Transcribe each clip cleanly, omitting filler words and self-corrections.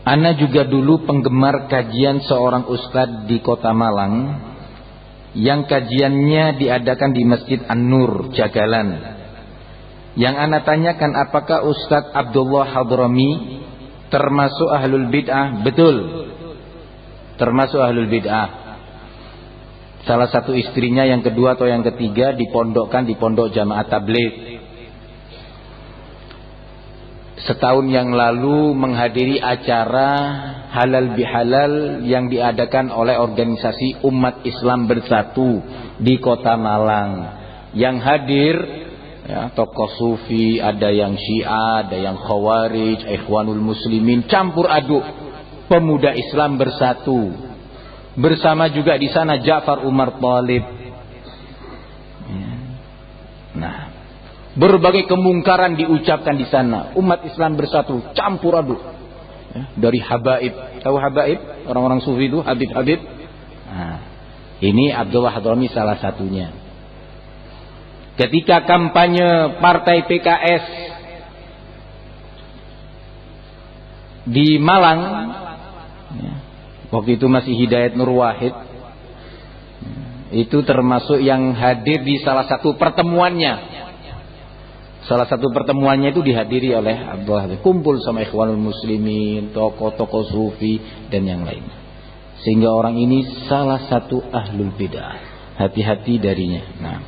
Ana juga dulu penggemar kajian seorang ustadz di Kota Malang yang kajiannya diadakan di Masjid An-Nur, Jagalan. Yang ana tanyakan, apakah Ustadz Abdullah Hadrami termasuk ahlul bid'ah? Betul, termasuk ahlul bid'ah. Salah satu istrinya yang kedua atau yang ketiga dipondokkan di pondok Jamaah Tabligh. Setahun yang lalu menghadiri acara halal bihalal yang diadakan oleh organisasi Umat Islam Bersatu di Kota Malang. Yang hadir ya, tokoh sufi, ada yang Syiah, ada yang Khawarij, Ikhwanul Muslimin, campur aduk pemuda Islam bersatu. Bersama juga di sana Ja'far Umar Thalib. Nah, berbagai kemungkaran diucapkan di sana. Umat Islam bersatu, campur aduk. Ya, dari habaib, tahu habaib? Orang-orang sufi itu, habib-habib. Nah, ini Abdullah Hadrami salah satunya. Ketika kampanye partai PKS di Malang, ya, waktu itu masih Hidayat Nur Wahid, itu termasuk yang hadir di salah satu pertemuannya. Salah satu pertemuannya itu dihadiri oleh Abdullah, kumpul sama Ikhwanul Muslimin, tokoh-tokoh sufi dan yang lain. Sehingga orang ini salah satu ahlul bid'ah. Hati-hati darinya. Nah,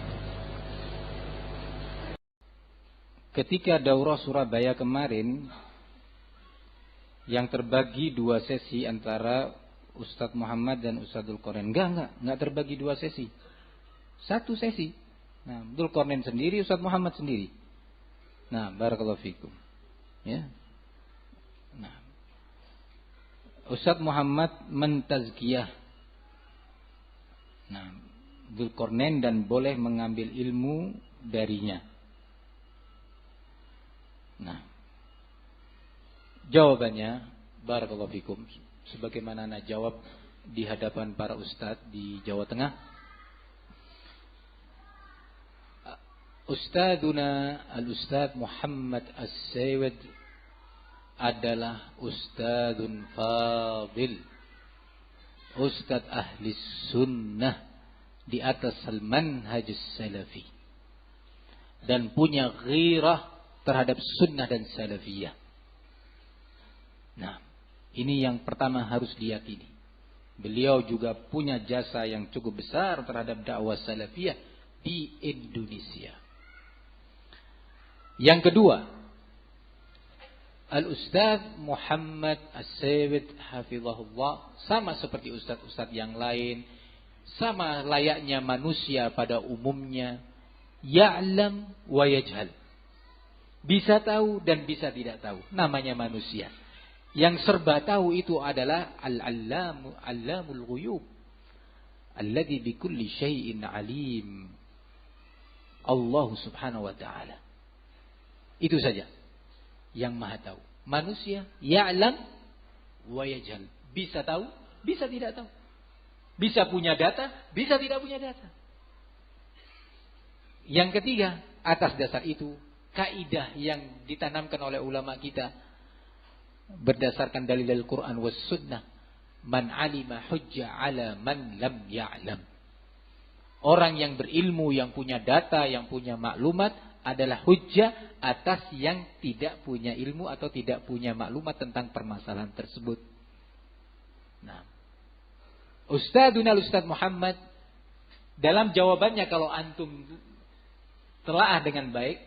ketika daurah Surabaya kemarin yang terbagi dua sesi antara Ustadz Muhammad dan Ustadzul Qornain. Enggak terbagi dua sesi. Satu sesi. Nah, Abdul Qornain sendiri, Ustadz Muhammad sendiri. Nah, barakallahu fikum. Ya. Nah, Ustadz Muhammad mentazkiyah. Nah, Abdul Qornain dan boleh mengambil ilmu darinya. Nah, jawabannya barakallahu fikum sebagaimana ana jawab di hadapan para ustadz di Jawa Tengah. Ustaduna al-Ustadz Muhammad As-Saywid adalah ustadun fadil, ustadz ahli sunnah di atas al-manhaj salafi, dan punya ghirah terhadap sunnah dan salafiyah. Nah, ini yang pertama harus diyakini. Beliau juga punya jasa yang cukup besar terhadap dakwah salafiyah di Indonesia. Yang kedua, Al-Ustadz Muhammad As-Saywid hafizahullah sama seperti ustadz-ustadz yang lain, sama layaknya manusia pada umumnya, ya'lam wa yajhal. Bisa tahu dan bisa tidak tahu. Namanya manusia. Yang serba tahu itu adalah al-allamul ghuyub. Alladzi bikulli syai'in alim. Allah Subhanahu wa ta'ala. Itu saja yang maha tahu. Manusia ya'lam wa yajhal. Bisa tahu, bisa tidak tahu. Bisa punya data, bisa tidak punya data. Yang ketiga, atas dasar itu kaidah yang ditanamkan oleh ulama kita berdasarkan dalil Al-Quran was sunnah, man alima hujjah ala man lam ya'lam. Orang yang berilmu, yang punya data, yang punya maklumat adalah hujjah atas yang tidak punya ilmu atau tidak punya maklumat tentang permasalahan tersebut. Nah, Ustadzuna Ustadz Muhammad dalam jawabannya, kalau antum telaah dengan baik,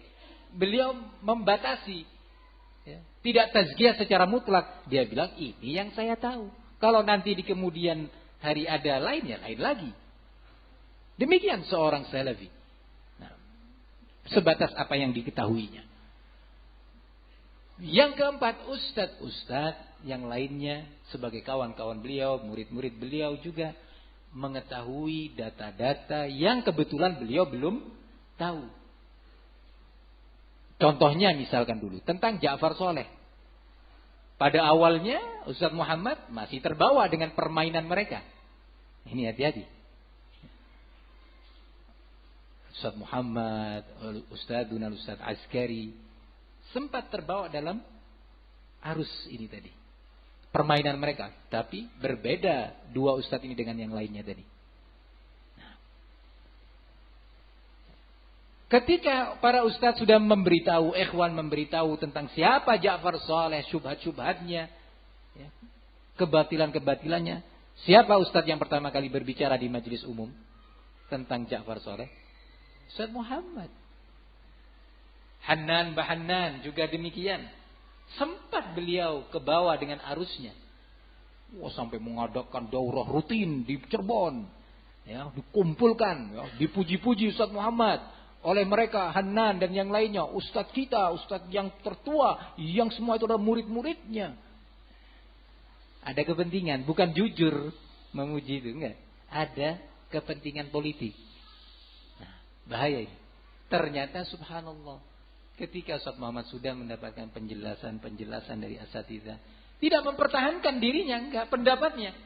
beliau membatasi, ya, tidak tazkiyah secara mutlak. Dia bilang ini yang saya tahu. Kalau nanti di kemudian hari ada lain, ya lain lagi. Demikian seorang salafi. Nah, sebatas apa yang diketahuinya. Yang keempat, ustadz-ustadz yang lainnya sebagai kawan-kawan beliau, murid-murid beliau juga mengetahui data-data yang kebetulan beliau belum tahu. Contohnya misalkan dulu tentang Ja'far Soleh. Pada awalnya Ustadz Muhammad masih terbawa dengan permainan mereka. Ini hati-hati. Ustadz Muhammad, Ustadzuna Ustadz Askari sempat terbawa dalam arus ini tadi. permainan mereka. Tapi berbeda dua ustadz ini dengan yang lainnya tadi. Nah, ketika para ustadz sudah memberitahu, ikhwan memberitahu tentang siapa Ja'far Saleh, syubhat-syubhatnya, ya, kebatilan-kebatilannya. Siapa ustadz yang pertama kali berbicara di majelis umum tentang Ja'far Saleh? Ustadz Muhammad. Hannan Bahannan juga demikian. Sempat beliau ke bawah dengan arusnya. Wah, sampai mengadakan daurah rutin di Cirebon. Ya, dikumpulkan, ya, dipuji-puji Ustadz Muhammad oleh mereka, Hannan dan yang lainnya. Ustadz kita, ustadz yang tertua, yang semua itu adalah murid-muridnya. Ada kepentingan, bukan jujur memuji itu, enggak. Ada kepentingan politik. Nah, bahaya ini. Ternyata subhanallah, ketika Ustadz Muhammad sudah mendapatkan penjelasan dari asatidzah, tidak mempertahankan dirinya, enggak, pendapatnya.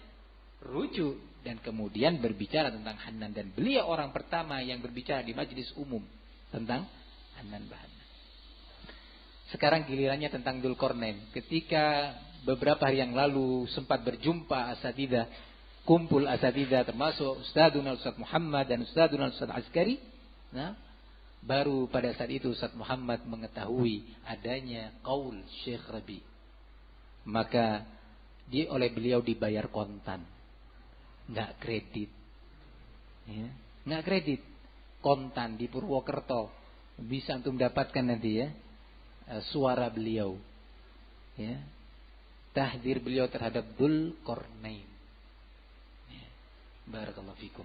Rujuk dan kemudian berbicara tentang Hannan, dan beliau orang pertama yang berbicara di majelis umum tentang Hannan Bahannan. Sekarang gilirannya tentang Dzulqarnain. Ketika beberapa hari yang lalu sempat berjumpa asatidzah, kumpul asatidzah termasuk Ustadzuna Ustadz Muhammad dan Ustadzuna Ustadz Askari. Nah, baru pada saat itu Ustadz Muhammad mengetahui adanya qaul Syekh Rabi. Maka oleh beliau dibayar kontan, nggak kredit, ya, nggak kredit, kontan di Purwokerto. Bisa untuk mendapatkan nanti ya suara beliau, ya, tahdzir beliau terhadap Dzulqarnain. Ya. Barakallahu fikum.